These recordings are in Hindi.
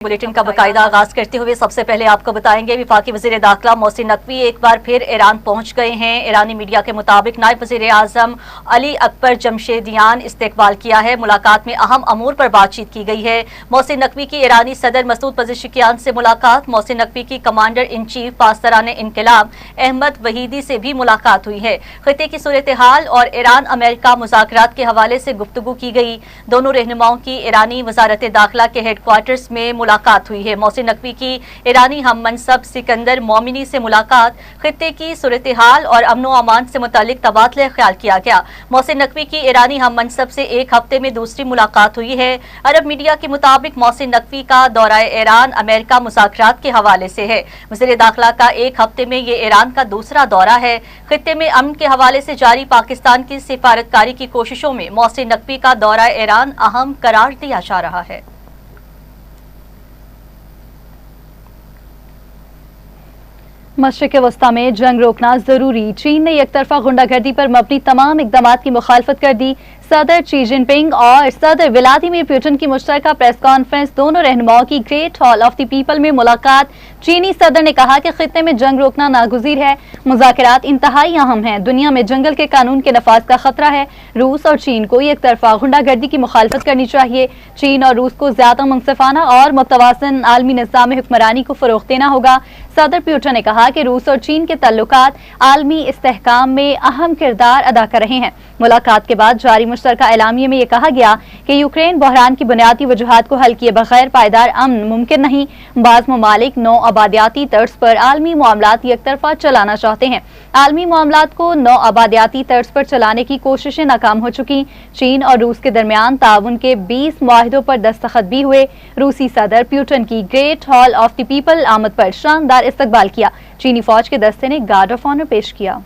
बुलेटिन का बाकायदा आगाज करते हुए सबसे पहले आपको बताएंगे वफाकी वजीर दाखिला मोहसिन नकवी एक बार फिर ईरान पहुंच गए हैं। ईरानी मीडिया के मुताबिक नायब वजीर आजम अली अकबर जमशेदियान इस्तकबाल किया है। मुलाकात में अहम अमूर पर बातचीत की गई है। मोहसिन नकवी की ईरानी सदर मसूद पज़ेश्कियान से मुलाकात। मोहसिन नकवी की कमांडर इन चीफ पासदारान इनकलाब अहमद वहीदी से भी मुलाकात हुई है। खिते की सूरत हाल और ईरान अमेरिका मुज़ाकरात के हवाले से गुफ्तगू की गई। दोनों रहनुमाओं की ईरानी वजारत दाखिला के हेडक्वार्टर्स में मुलाकात हुई है। मोहसिन नकवी की ईरानी हम मनसब सिकंदर मोमिनी से मुलाकात। खित्ते की सूरत हाल और अमनो अमान से मुतालिक तबादला ख्याल किया गया। मोहसिन नकवी की ईरानी हम मनसब से एक हफ्ते में दूसरी मुलाकात हुई है। अरब मीडिया के मुताबिक मोहसिन नकवी का दौरा ईरान अमेरिका मुज़ाकरात के हवाले से है। वज़ीर दाखिला का एक हफ्ते में ये ईरान का दूसरा दौरा है। खित्ते में अमन के हवाले से जारी पाकिस्तान की सिफारतकारी की कोशिशों में मोहसिन नकवी का दौरा ईरान अहम करार दिया जा रहा है। मशरिक़ वस्ता में जंग रोकना जरूरी। चीन ने एक तरफा गुंडागर्दी पर मबनी तमाम इक़दाम की मुखालफत कर दी। सदर शी जिनपिंग और सदर व्लादिमीर पुतिन की मुश्तरका प्रेस कॉन्फ्रेंस। दोनों रहनुमाओं की great hall of the people में मुलाकात। चीनी सदर ने कहा कि खित्ते में जंग रोकना नागुज़ीर है। मुज़ाकरात इंतहाई अहम हैं। दुनिया में जंगल के कानून के नफाज का खतरा है। रूस और चीन को एक तरफा गुंडागर्दी की मुखालफत करनी चाहिए। चीन और रूस को ज्यादा मुनसिफाना और मुतवाज़िन आलमी निज़ाम हुक्मरानी को फरोग़ देना होगा। सदर पुतिन ने कहा कि रूस और चीन के तल्लुकात आलमी इस्तेहकाम में अहम किरदार अदा कर रहे हैं। मुलाकात के बाद जारी मुश्तरका एलामिये में यह कहा गया कि यूक्रेन बहरान की बुनियादी वजूहात को हल किए बगैर पायदार अमन मुमकिन नहीं। बाज़ ममालिक नौ आबादियाती तर्ज पर आलमी मामलात एक तरफा चलाना चाहते हैं। आलमी मामलात को नौ आबादियाती तर्ज पर चलाने की कोशिशें नाकाम हो चुकी। चीन और रूस के दरमियान ताउन के 20 मुआहिदों पर दस्तखत भी हुए। रूसी सदर पुतिन की great hall of the people आमद पर शानदार इस्तकबाल किया। चीनी फौज के दस्ते ने गार्ड ऑफ ऑनर पेश किया।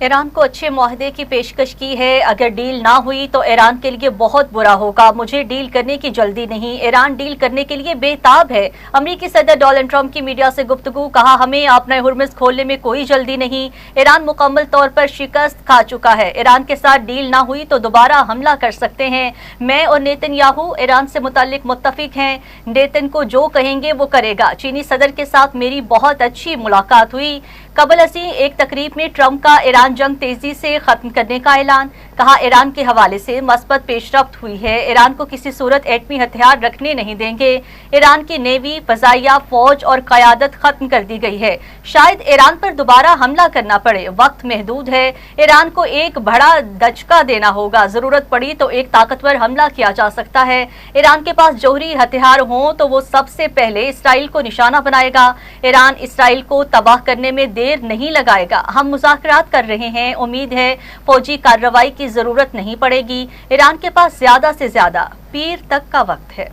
ईरान को अच्छे मुआहदे की पेशकश की है। अगर डील ना हुई तो ईरान के लिए बहुत बुरा होगा। मुझे डील करने की जल्दी नहीं। ईरान डील करने के लिए बेताब है। अमेरिकी सदर डोनाल्ड ट्रंप की मीडिया से गुफ्तगू। कहा हमें अपना हुर्मुज़ खोलने में कोई जल्दी नहीं। ईरान मुकम्मल तौर पर शिकस्त खा चुका है। ईरान के साथ डील ना हुई तो दोबारा हमला कर सकते हैं। मैं और नेतन्याहू ईरान से मुतल्लिक मुत्तफिक हैं। नेतन को जो कहेंगे वो करेगा। चीनी सदर के साथ मेरी बहुत अच्छी मुलाकात हुई। कबल असी एक तकरीब में ट्रंप का ईरान जंग तेजी से खत्म करने का ऐलान। कहा ईरान के हवाले से मस्बत पेशरफ्त हुई है। ईरान को किसी सूरत एटमी हथियार रखने नहीं देंगे। ईरान की नेवी, फजाइया, फौज और क़यादत खत्म कर दी गई है। शायद ईरान पर दोबारा हमला करना पड़े। वक्त महदूद है। ईरान को एक बड़ा दचका देना होगा। जरूरत पड़ी तो एक ताकतवर हमला किया जा सकता है। ईरान के पास जौहरी हथियार हों तो वो सबसे पहले इसराइल को निशाना बनाएगा। ईरान इसराइल को तबाह करने में देर नहीं लगाएगा। हम मुज़ाकरात कर रहे हैं। उम्मीद है फौजी कार्रवाई की जरूरत नहीं पड़ेगी। ईरान के पास ज्यादा से ज्यादा पीर तक का वक्त है।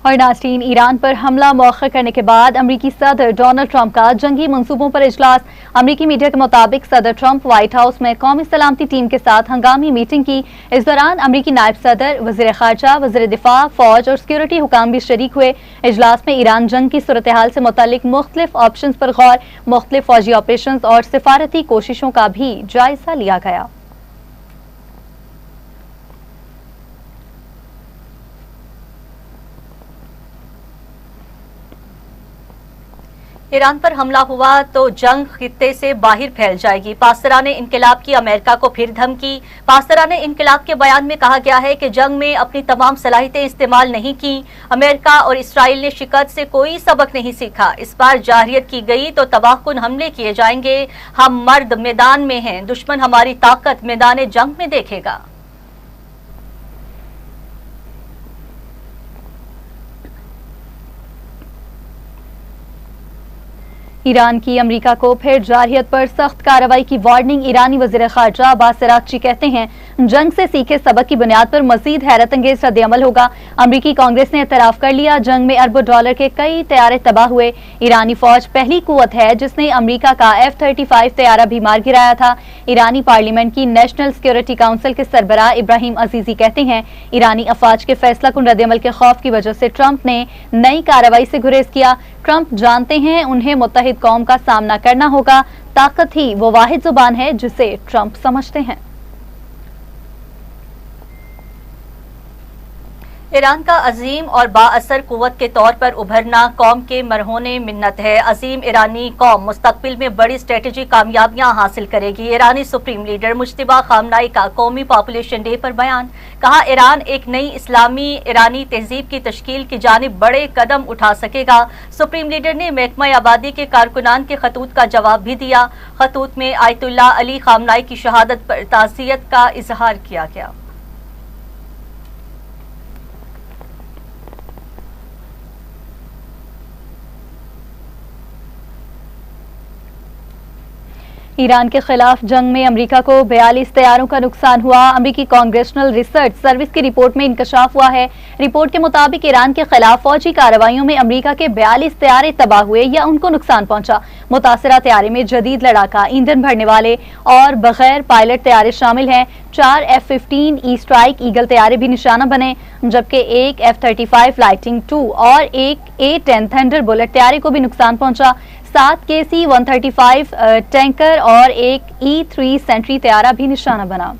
और नाज़रीन, ईरान पर हमला मौखर करने के बाद अमरीकी सदर डोनाल्ड ट्रंप का जंगी मंसूबों पर इजलास। अमरीकी मीडिया के मुताबिक सदर ट्रंप व्हाइट हाउस में कौमी सलामती टीम के साथ हंगामी मीटिंग की। इस दौरान अमरीकी नायब सदर, वज़ीर ख़ारजा, वज़ीर दिफा, फौज और सिक्योरिटी हुकाम भी शरीक हुए। इजलास में ईरान जंग की सूरत हाल से मुतालिक मुख्तलिफ ऑप्शंस पर गौर, मुख्तलिफ फौजी ऑपरेशन और सिफारती कोशिशों का भी जायजा लिया गया। ईरान पर हमला हुआ तो जंग खित्ते से बाहर फैल जाएगी। पासदाराने इनकलाब की अमेरिका को फिर धमकी। पासदाराने इनकलाब के बयान में कहा गया है कि जंग में अपनी तमाम सलाहियतें इस्तेमाल नहीं की। अमेरिका और इसराइल ने शिकस्त से कोई सबक नहीं सीखा। इस बार जाहिरियत की गई तो तबाहकुन हमले किए जाएंगे। हम मर्द मैदान में हैं। दुश्मन हमारी ताकत मैदान जंग में देखेगा। ईरान की अमेरिका को फिर जारहियत पर सख्त कार्रवाई की वार्निंग। ईरानी वज़ीर ख़ारजा अब्बास अराग़ची कहते हैं जंग से सीखे सबक की बुनियाद पर मजीद हैरत अंगेज रद्द-ए-अमल होगा। अमरीकी कांग्रेस ने एतराफ कर लिया, जंग में अरबों डॉलर के कई तैयारे तबाह हुए। ईरानी फौज पहली कुव्वत है जिसने अमरीका का F-35 तैयारा भी मार गिराया था। ईरानी पार्लियामेंट की नेशनल सिक्योरिटी काउंसिल के सरबराह इब्राहिम अजीजी कहते हैं, ईरानी अफवाज के फैसला कुन रद्द-ए-अमल के खौफ की वजह से ट्रंप ने नई कार्रवाई से गुरेज किया। ट्रंप जानते हैं उन्हें मुत्तहिद कौम का सामना करना होगा। ताकत ही वो वाहिद जुबान है जिसे ट्रंप समझते हैं। ईरान का अजीम और बाअसर कुव्वत के तौर पर उभरना कौम के मरहूने मिन्नत है। अजीम ईरानी कौम मुस्तकबिल में बड़ी स्ट्रेटेजी कामयाबियां हासिल करेगी। ईरानी सुप्रीम लीडर मुज्तबा खामनाई का कौमी पॉपुलेशन डे पर बयान, कहा ईरान एक नई इस्लामी ईरानी तहजीब की तश्कील की जानिब बड़े कदम उठा सकेगा। सुप्रीम लीडर ने महकमा आबादी के कारकुनान के खतूत का जवाब भी दिया। खतूत में आयतुल्लाह अली खामनाई की शहादत पर ताज़ियत का इजहार किया गया। ईरान के खिलाफ जंग में अमेरिका को 42 तैयारों का नुकसान हुआ। अमेरिकी कांग्रेशनल रिसर्च सर्विस की रिपोर्ट में इंकशाफ हुआ है। रिपोर्ट के मुताबिक ईरान के खिलाफ फौजी कार्रवाइयों में अमेरिका के 42 तैयारे तबाह हुए या उनको नुकसान पहुंचा। मुतासरा तैयारे में जदीद लड़ाका, ईंधन भरने वाले और बगैर पायलट तैयारे शामिल हैं। 4 F-15 ई स्ट्राइक ईगल तैयारे भी निशाना बने, जबकि एक F-35 लाइटिंग 2 और एक A-10 थंडर बुलेट तैयारे को भी नुकसान पहुंचा। 7 KC-135 टैंकर और एक E-3 सेंट्री तैयारा भी निशाना बना।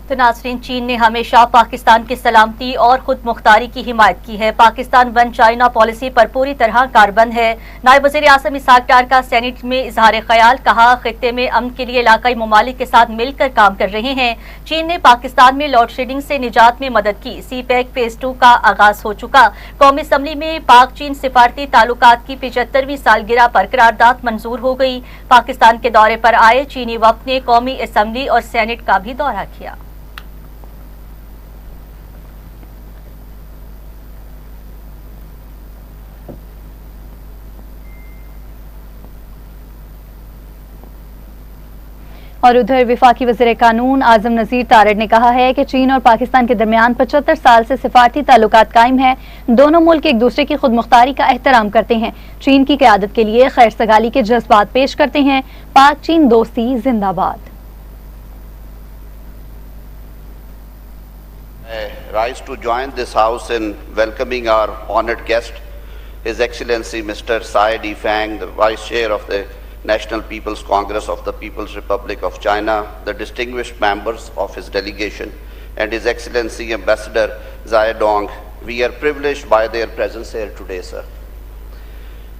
तो नाज़रीन, चीन ने हमेशा पाकिस्तान की सलामती और खुद मुख्तारी की हिमायत की है। पाकिस्तान वन चाइना पॉलिसी पर पूरी तरह कारबंद है। नायब वज़ीर आज़म इसहाक डार का सेनेट में इजहार ख्याल, कहा खित्ते में अमन के लिए इलाकाई ममालिक के साथ मिलकर काम कर रहे हैं। चीन ने पाकिस्तान में लोड शेडिंग से निजात में मदद की। CPEC फेज 2 का आगाज हो चुका। कौमी असम्बली में पाक चीन सिफारती ताल्लुकात की 75वीं सालगिरह पर करारदाद मंजूर हो गई। पाकिस्तान के दौरे पर आए चीनी वफ्द ने कौमी असम्बली और सेनेट का भी दौरा किया। और उधर विफाकी वज़ीर कानून आजम नज़ीर तारड़ ने कहा है कि चीन और पाकिस्तान के दरमियान 75 साल से सिफारती ताल्लुकात कायम है। दोनों मुल्क एक दूसरे की खुद मुख्तारी का एहतराम करते हैं। चीन की क़यादत के लिए खैर सगाली के जज्बात पेश करते हैं। पाक चीन दोस्ती जिंदाबाद। Rise to join this house in welcoming our honored guest, His Excellency Mr. Tsai Difang, the Vice Chair of the National People's Congress of the People's Republic of China, the distinguished members of his delegation, and His Excellency Ambassador Zai Dong. We are privileged by their presence here today, sir.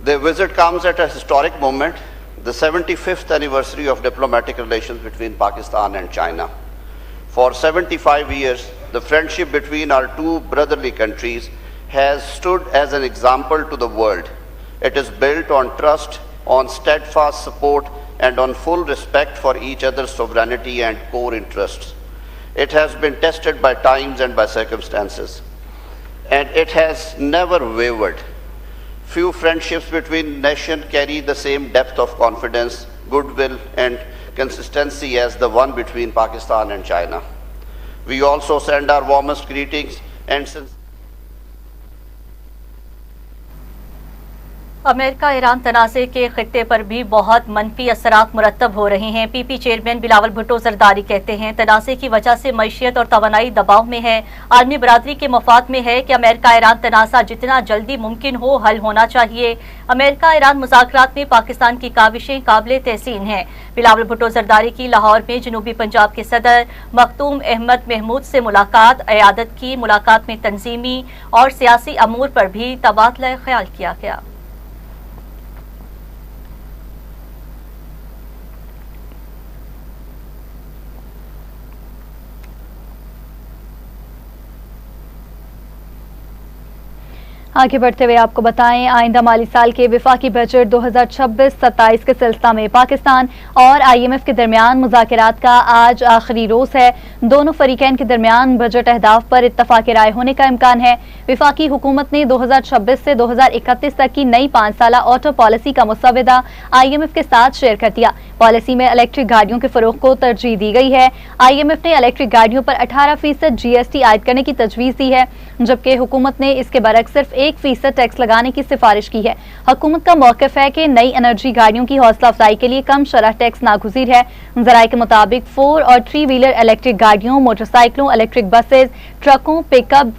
Their visit comes at a historic moment, the 75th anniversary of diplomatic relations between Pakistan and China. For 75 years, the friendship between our two brotherly countries has stood as an example to the world. It is built on trust, on steadfast support, and on full respect for each other's sovereignty and core interests. It has been tested by times and by circumstances, and it has never wavered. Few friendships between nations carry the same depth of confidence, goodwill, and consistency as the one between Pakistan and China. We also send our warmest greetings and America Iran तनाज़े के खित्ते पर भी बहुत मनफी असरात मुरतब हो रहे हैं। PP चेयरमैन बिलावल भुट्टो जरदारी कहते हैं, तनाज़े की वजह से मईशियत और तवानाई दबाव में है। आलमी बरादरी के मफाद में है कि अमेरिका ईरान तनाज़ा जितना जल्दी मुमकिन हो हल होना चाहिए। अमेरिका ईरान मुज़ाकरात में पाकिस्तान की काविशें काबिल तहसीन हैं। बिलावल भुट्टो जरदारी की लाहौर में जनूबी पंजाब के सदर मखदूम अहमद महमूद से मुलाकात, अयादत की मुलाकात में तंजीमी और सियासी अमूर पर भी तबादला ख्याल किया गया। आगे बढ़ते हुए आपको बताएं, आइंदा माली साल के विफाकी बजट 2026-27 के सिलसिला में पाकिस्तान और IMF के दरमियान मुज़ाकरात का आज आखिरी रोज है। दोनों फरीकैन के दरमियान बजट अहदाफ पर इत्तफाक राय होने का इम्कान है। विफाकी हुकूमत ने 2026 से 2031 तक की नई 5 साला ऑटो पॉलिसी का मुसवदा IMF के साथ शेयर कर दिया। पॉलिसी में इलेक्ट्रिक गाड़ियों के फरोख को तरजीह दी गई है। IMF ने इलेक्ट्रिक गाड़ियों पर 18% GST आयद करने की तजवीज़ दी है, जबकि हुकूमत ने इसके बरक्स सिर्फ 1% टैक्स लगाने की सिफारिश की है। हुकूमत का मौक़िफ़ है कि नई एनर्जी गाड़ियों की हौसला अफजाई के लिए कम शरह टैक्स नागुज़ीर है। ज़राए के मुताबिक 4 और 3 व्हीलर इलेक्ट्रिक गाड़ियों, मोटरसाइकिलों, इलेक्ट्रिक बसेज, ट्रकों, पिकअप,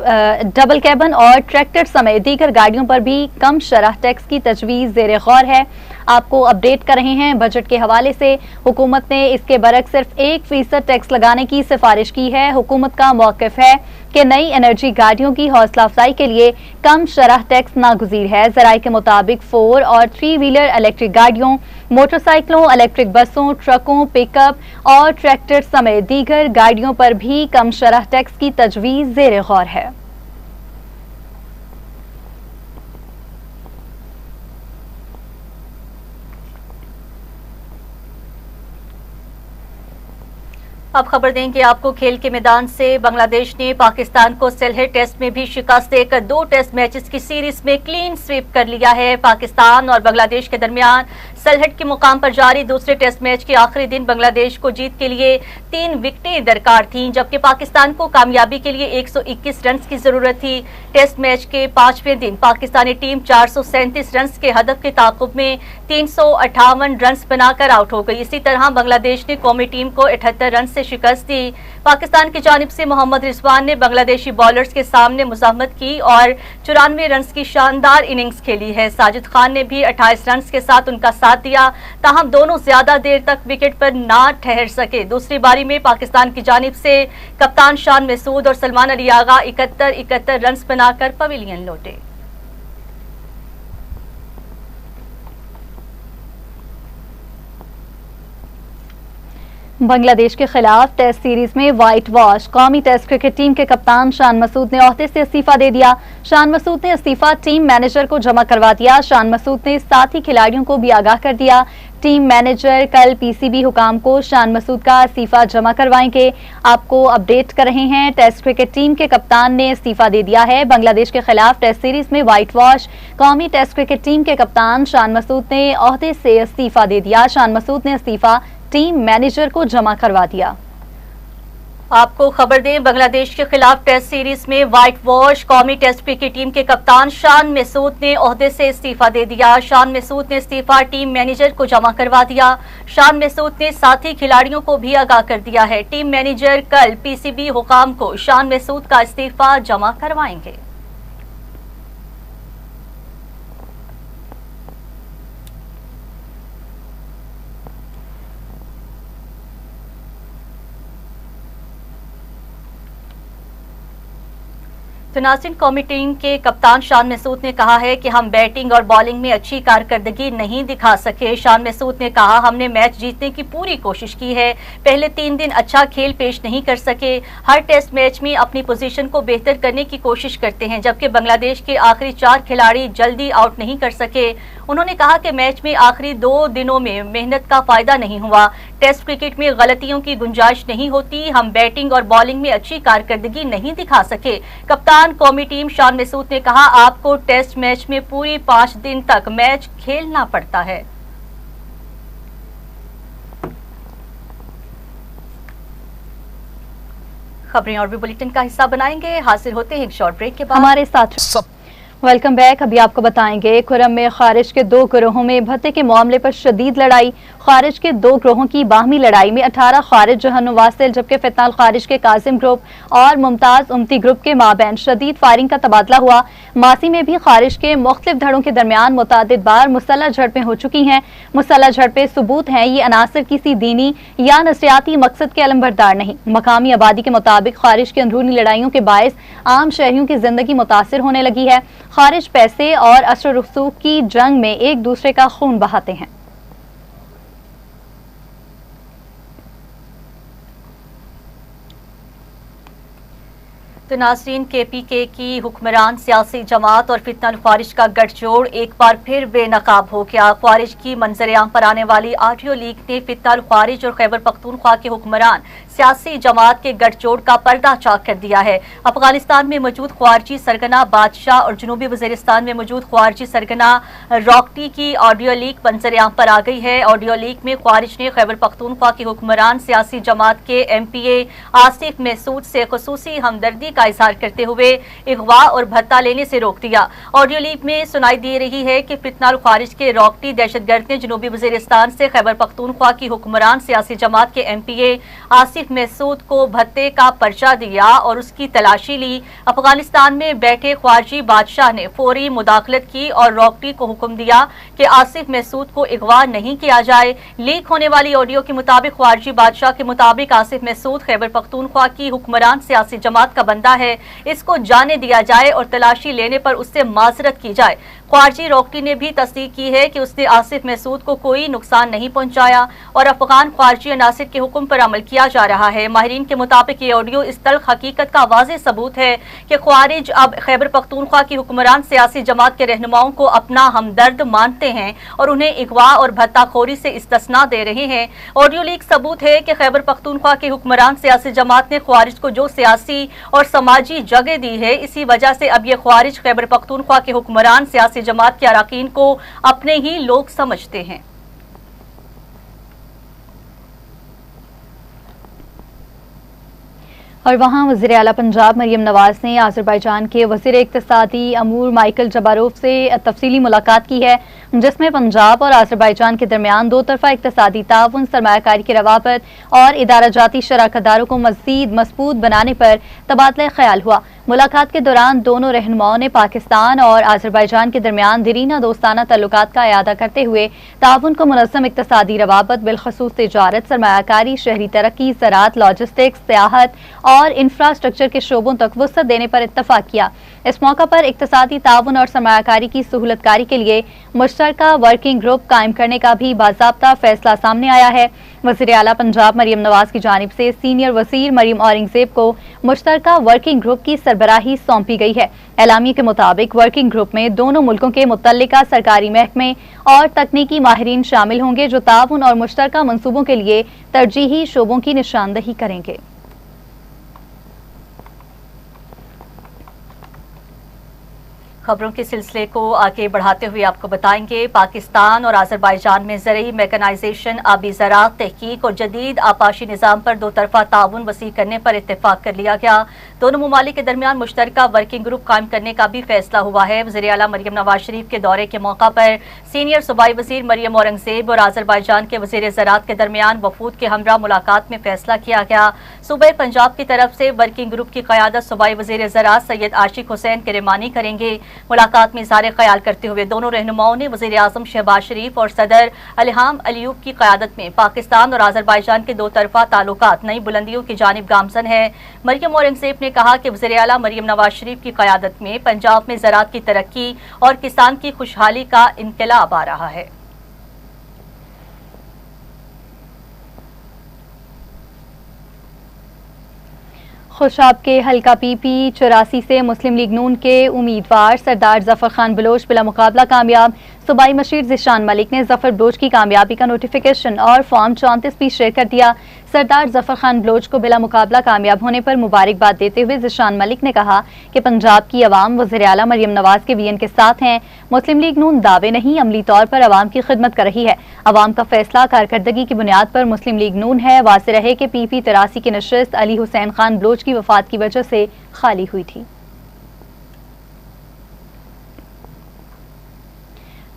डबल कैबन और ट्रैक्टर समेत दीगर गाड़ियों पर भी कम शरह टैक्स की तजवीज़ ज़ेर गौर है। आपको अपडेट कर रहे हैं बजट के हवाले से। हुकूमत ने इसके बरक्स सिर्फ 1% टैक्स लगाने की सिफारिश की है। हुकूमत का मौक़िफ़ है कि नई एनर्जी गाड़ियों की हौसला अफजाई के लिए कम शरह टैक्स नागुज़ीर है। ज़राए के मुताबिक 4 और 3 व्हीलर इलेक्ट्रिक गाड़ियों, मोटरसाइकिलों, इलेक्ट्रिक बसों, ट्रकों, पिकअप और ट्रैक्टर समेत दीगर गाड़ियों पर भी कम शरह टैक्स की तजवीज़ ज़ेर गौर है। अब खबर देंगे आपको खेल के मैदान से। बांग्लादेश ने पाकिस्तान को सिलहट टेस्ट में भी शिकस्त देकर 2 टेस्ट मैचेस की सीरीज में क्लीन स्वीप कर लिया है। पाकिस्तान और बांग्लादेश के दरमियान सिलहट के मुकाम पर जारी दूसरे टेस्ट मैच के आखिरी दिन बांग्लादेश को जीत के लिए 3 विकेटें दरकार थीं, जबकि पाकिस्तान को कामयाबी के लिए 121 रन की जरूरत थी। टेस्ट मैच के 5वें दिन पाकिस्तानी टीम 437 रन के हदफ के ताक़ुब में 358 रन बनाकर आउट हो गई। इसी तरह बांग्लादेश ने कौमी टीम को 78 रन से शिकस्त दी। पाकिस्तान की जानिब से मोहम्मद रिजवान ने बांग्लादेशी बॉलर्स के सामने मुज़ाहमत की और 94 रन की शानदार इनिंग्स खेली है। साजिद खान ने भी 28 रन के साथ उनका साथ दिया, ताहम दोनों ज्यादा देर तक विकेट पर ना ठहर सके। दूसरी बारी में पाकिस्तान की जानिब से कप्तान शान मसूद और सलमान अली आगा 71 रन बनाकर पवेलियन लौटे। बांग्लादेश के खिलाफ टेस्ट सीरीज में व्हाइट वॉश। कौमी टेस्ट क्रिकेट टीम के कप्तान शान मसूद ने ओहदे से इस्तीफा दे दिया। शान मसूद ने इस्तीफा टीम मैनेजर को जमा करवा दिया। शान मसूद ने साथी खिलाड़ियों को भी आगाह कर दिया। टीम मैनेजर कल PCB हुकाम को शान मसूद का इस्तीफा जमा करवाएंगे। आपको अपडेट कर रहे हैं, टेस्ट क्रिकेट टीम के कप्तान ने इस्तीफा दे दिया है। बांग्लादेश के खिलाफ टेस्ट सीरीज में व्हाइट वॉश। कौमी टेस्ट क्रिकेट टीम के कप्तान शान मसूद ने ओहदे से इस्तीफा दे दिया। शान मसूद ने इस्तीफा टीम मैनेजर को जमा करवा दिया। आपको खबर दें, बांग्लादेश के खिलाफ टेस्ट सीरीज में व्हाइट वॉश। कौमी टेस्ट क्रिकेट टीम के कप्तान शान मसूद ने ओहदे से इस्तीफा दे दिया। शान मसूद ने इस्तीफा टीम मैनेजर को जमा करवा दिया। शान मसूद ने साथी खिलाड़ियों को भी आगाह कर दिया है। टीम मैनेजर कल PCB हुकाम को शान मसूद का इस्तीफा जमा करवाएंगे। तो नाज़रीन, कौमी टीम के कप्तान शान मसूद ने कहा है कि हम बैटिंग और बॉलिंग में अच्छी कारकर्दगी नहीं दिखा सके। शान मसूद ने कहा, हमने मैच जीतने की पूरी कोशिश की है, पहले 3 दिन अच्छा खेल पेश नहीं कर सके। हर टेस्ट मैच में अपनी पोजीशन को बेहतर करने की कोशिश करते हैं, जबकि बांग्लादेश के आखिरी 4 खिलाड़ी जल्दी आउट नहीं कर सके। उन्होंने कहा कि मैच में आखिरी 2 दिनों में मेहनत का फायदा नहीं हुआ। टेस्ट क्रिकेट में गलतियों की गुंजाइश नहीं होती। हम बैटिंग और बॉलिंग में अच्छी कारकर्दगी नहीं दिखा सके। कप्तान कौमी टीम शान मसूद ने कहा, आपको टेस्ट मैच में पूरी 5 दिन तक मैच खेलना पड़ता है। खबरें और भी बुलेटिन का हिस्सा बनाएंगे। हासिल होते हैं एक शॉर्ट ब्रेक के बाद। हमारे साथ वेलकम बैक। अभी आपको बताएंगे, खुर्रम में खारिज के 2 गिरोहों में भत्ते के मामले पर शदीद लड़ाई। खारिज के 2 गिरोहों की बाहमी लड़ाई में 18 खारिज जहन्नुम वासिल, जबकि फितनाल खारिज के कासिम ग्रुप और मुमताज उमती ग्रुप के माबैन शदीद फायरिंग का तबादला हुआ। मासी में भी खारिज के मुख्तलिफ धड़ों के दरमियान मुतादिद बार मुसल्लह झड़पें हो चुकी हैं। मुसल्लह झड़पें सबूत हैं ये अनासर किसी दीनी या नस्लियाती मकसद के अलमबरदार नहीं। मकामी आबादी के मुताबिक खारिज की अंदरूनी लड़ाइयों के बायस आम शहरियों की जिंदगी मुतासिर होने लगी है। खारिज पैसे और असर रसूख की जंग में एक दूसरे का खून बहाते हैं। तो नाज़रीन, KPK की हुक्मरान सियासी जमात और फितना ख्वारिज का गठजोड़ एक बार फिर बेनकाब हो गया। ख्वारिज की मंजरेआम पर आने वाली ऑडियो लीक ने फितना ख्वारिज और खैबर पख्तूनख्वा के हुक्मरान सियासी जमात के गठजोड़ का पर्दा चाक कर दिया है। अफगानिस्तान में मौजूद ख्वारजी सरगना बादशाह और जनूबी वजीरिस्तान में मौजूद ख्वारजी सरगना रॉकटी की ऑडियो लीक मंजरेआम पर आ गई है। ऑडियो लीक में ख्वारिज ने खैबर पख्तूनख्वा के हुक्मरान सियासी जमात के MPA आसिफ महसूद से खुसूसी हमदर्दी का इजहार करते हुए अगवा और भत्ता लेने से रोक दिया। ऑडियो लीक में सुनाई दे रही है कि फितना ख्वारिज के रॉकटी दहशतगर्द ने जनूबी वजीरिस्तान से खैबर पख्तूनख्वा की हुक्मरान सियासी जमात के MPA आसिफ महसूद को भत्ते का पर्चा दिया और उसकी तलाशी ली। अफगानिस्तान में बैठे ख्वारजी बादशाह ने फौरी मुदाखलत की और रॉकटी को हुक्म दिया कि आसिफ महसूद को अगवा नहीं किया जाए। लीक होने वाली ऑडियो के मुताबिक ख्वारजी बादशाह के मुताबिक आसिफ महसूद खैबर पख्तूनख्वा की हुक्मरान सियासी जमात का बंदा है, इसको जाने दिया जाए और तलाशी लेने पर उससे माजरत की जाए। ख्वारजी रॉकटी ने भी तस्दीक की है कि उसने आसिफ महसूद को कोई नुकसान नहीं पहुंचाया और अफगान ख्वारजी अनासिर के हुक्म पर अमल किया जा रहा है। माहिरीन के मुताबिक ये ऑडियो इस तल्ख हकीकत का वाज़ेह सबूत है कि ख्वारिज अब खैबर पख्तूनख्वा की हुक्मरान सियासी जमात के रहनुमाओं को अपना हमदर्द मानते हैं और उन्हें अगवा और भत्ताखोरी से इस्तिस्ना दे रहे हैं। ऑडियो लीक सबूत है कि खैबर पख्तूनख्वा के हुक्मरान सियासी जमात ने ख्वारिज को जो सियासी और समाजी जगह दी है, इसी वजह से अब ये ख्वारिज खैबर पख्तूनख्वा के हुक्मरान सियासी जमात के अरकान को अपने ही लोग समझते हैं। और वहाँ वज़ीर आला पंजाब मरियम नवाज ने आज़रबाईजान के वज़ीर इक़्तिसादी अमूर माइकल जबारोफ से तफसीली मुलाकात की है, जिसमें पंजाब और आज़रबाईजान के दरमियान दो तरफ़ा इक़्तिसादी ताउन, सरमायाकारी की रवाबत और इदारा जाती शराकतदारों को मज़ीद मज़बूत बनाने पर तबादला ख्याल हुआ। मुलाकात के दौरान दोनों रहनुमाओं ने पाकिस्तान और आज़रबाईजान के दरमियान दरीना दोस्ताना तल्लुकात का इयादा करते हुए ताउन को मुनज़्ज़म इक़्तिसादी रवाबत, बिलखसूस तिजारत, सरमायाकारी, शहरी तरक्की, ज़राअत, लॉजिस्टिक्स, सियाहत और इंफ्रास्ट्रक्चर के शोबों तक वुसअत देने पर इत्तफाक किया। इस मौका पर इक़्तिसादी ताउन और सरमायाकारी की सहूलतकारी के लिए मुश्तरका वर्किंग ग्रुप कायम करने का भी बाज़ाब्ता फैसला सामने आया है। वज़ीर आला पंजाब मरियम नवाज की जानिब से सीनियर वज़ीर मरियम औरंगज़ेब को मुश्तरका वर्किंग ग्रुप की सरबराही सौंपी गई है। एलामिया के मुताबिक वर्किंग ग्रुप में दोनों मुल्कों के मुतल्लिका सरकारी महकमे और तकनीकी माहिरीन शामिल होंगे, जो ताउन और मुश्तरका मंसूबों के लिए तरजीही शोबों की निशानदही करेंगे। खबरों के सिलसिले को आगे बढ़ाते हुए आपको बताएंगे, पाकिस्तान और आज़रबाईजान में ज़रई मैकेनाइजेशन, आबी ज़राअत, तहकीक और जदीद आपाशी निज़ाम पर दो तरफ़ा ताउन वसी करने पर इत्तेफाक कर लिया गया। दोनों ममालिक के दरमियान मुश्तरका वर्किंग ग्रुप कायम करने का भी फैसला हुआ है। वज़ीर आला मरियम नवाज शरीफ के दौरे के मौका पर सीनियर सूबाई वज़ीर मरियम औरंगज़ेब और आज़रबाईजान के वज़ीर ज़राअत के दरमियान वफूद के हमरा मुलाकात में फैसला किया गया। सूबे पंजाब की तरफ से वर्किंग ग्रुप की क़यादत सूबाई वज़ीर ज़राअत सैयद आशिक हुसैन किरमानी करेंगे। मुलाकात में इज़हार ख्याल करते हुए दोनों रहनुमाओं ने वज़ीर आज़म शहबाज शरीफ और सदर इल्हाम अलीयूब की क़यादत में पाकिस्तान और आज़रबाईजान के दो तरफ़ा ताल्लुकात नई बुलंदियों की जानिब गामज़न है। मरियम औरंगज़ेब ने कहा कि वज़ीर आला मरियम नवाज शरीफ की क़यादत में पंजाब में ज़राअत की तरक्की और किसान की खुशहाली का इनकलाब आ रहा है। खुशाब के हल्का PP 84 से मुस्लिम लीग नून के उम्मीदवार सरदार जफर खान बलोच बिला मुकाबला कामयाब। सूबाई मशीर ज़िशान मलिक ने जफर बलोच की कामयाबी का नोटिफिकेशन और फॉर्म 34 भी शेयर कर दिया। सरदार जफर खान बलोच को बिला मुकाबला कामयाब होने पर मुबारकबाद देते हुए ज़िशान मलिक ने कहा कि पंजाब की अवाम वज़ीर आला मरियम नवाज के विजन के साथ हैं। मुस्लिम लीग नून दावे नहीं, अमली तौर पर अवाम की खिदमत कर रही है। अवाम का फैसला कारकर्दगी की बुनियाद पर मुस्लिम लीग नून है। वाज़ेह रहे कि PP 83 की नशिस्त अली हुसैन खान बलोच की वफात की वजह से खाली हुई थी।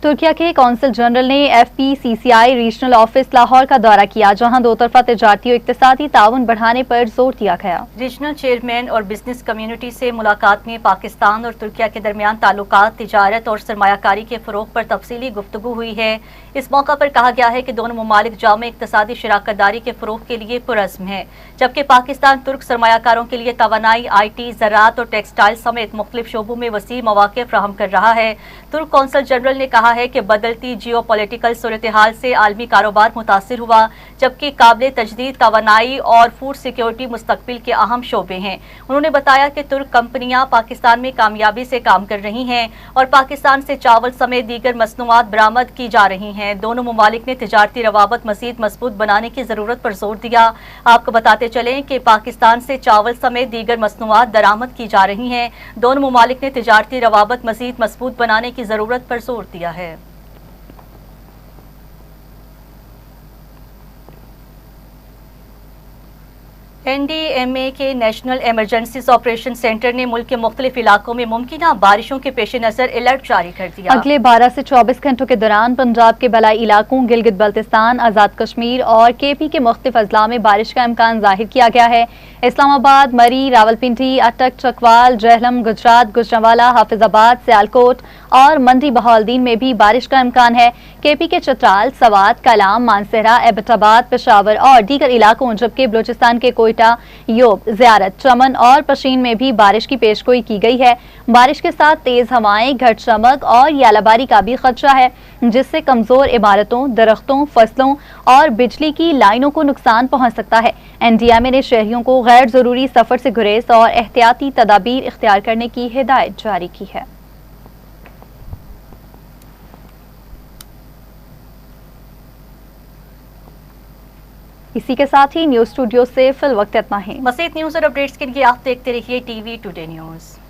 तुर्किया के कौंसल जनरल ने FPCCI रीजनल ऑफिस लाहौर का दौरा किया, जहां दो तरफा तिजारती और इक्तिसादी ताउन बढ़ाने पर जोर दिया गया। रीजनल चेयरमैन और बिजनेस कम्युनिटी से मुलाकात में पाकिस्तान और तुर्किया के दरमियान ताल्लुकात, तिजारत और सरमायाकारी के फरोग पर तफसीली गुफ्तगू हुई है। इस मौका पर कहा गया है कि दोनों ममालिक जामे इक्तिसादी शराकतदारी के फरोग के लिए पुरज़्म है, जबकि पाकिस्तान तुर्क सरमायाकारों के लिए तवानाई, IT, ज़राअत और टेक्सटाइल समेत मुख्तलिफ शोबों में वसी मौक़े फ्राहम कर रहा है। तुर्क कौंसल जनरल ने कहा रहा है कि बदलती जियोपॉलिटिकल सूरत-ए-हाल से आलमी कारोबार मुतासिर हुआ, जबकि काबिल तजदीद तवानाई और फूड सिक्योरिटी मुस्तकबिल के अहम शोबे हैं। उन्होंने बताया कि तुर्क कंपनियां पाकिस्तान में कामयाबी से काम कर रही हैं और पाकिस्तान से चावल समेत दीगर मसनूआत बरामद की जा रही हैं। दोनों ममालिक ने तिजारती रवाबत मजीद मजबूत बनाने की जरूरत पर जोर दिया। आपको बताते चलें कि पाकिस्तान से चावल समेत दीगर मसनूआत बरामद की जा रही हैं। दोनों ममालिक ने तिजारती रवाबत मजीद मजबूत बनाने की जरूरत पर जोर दिया है। NDMA के नेशनल इमरजेंसी ऑपरेशन सेंटर ने मुल्क के मुख्तलिफ इलाकों में मुमकिना बारिशों के पेश नजर अलर्ट जारी कर दिया। अगले 12 से 24 घंटों के दौरान पंजाब के बलाई इलाकों, गिलगित बल्तिस्तान, आजाद कश्मीर और KP के मुख्तलिफ अजला में बारिश का इम्कान जाहिर किया गया है। इस्लामाबाद, मरी, रावलपिंडी, अटक, चकवाल, जहलम, गुजरात, गुजरांवाला, हाफिजाबाद, सियालकोट और मंडी बहाउद्दीन में भी बारिश का इम्कान है। KP के चतराल, सवात, कलाम, मानसहरा, एबटाबाद, पेशावर और दीगर इलाकों, जबकि बलूचिस्तान के कोयटा, योब, ज़ियारत, चमन और पशीन में भी बारिश की पेशगोई की गई है। बारिश के साथ तेज हवाएं, घट चमक और यालाबारी का भी खदशा है, जिससे कमजोर इमारतों, दरख्तों, फसलों और बिजली की लाइनों को नुकसान पहुंच सकता है। NDMA ने शहरियों को गैर जरूरी सफर से गुरेज और एहतियाती तदाबीर इख्तियार करने की हिदायत जारी की है। इसी के साथ ही न्यूज स्टूडियो से फिल वक्त इतना ही। मज़ीद न्यूज़ और अपडेट्स के लिए आप देखते रहिए TV टुडे न्यूज़।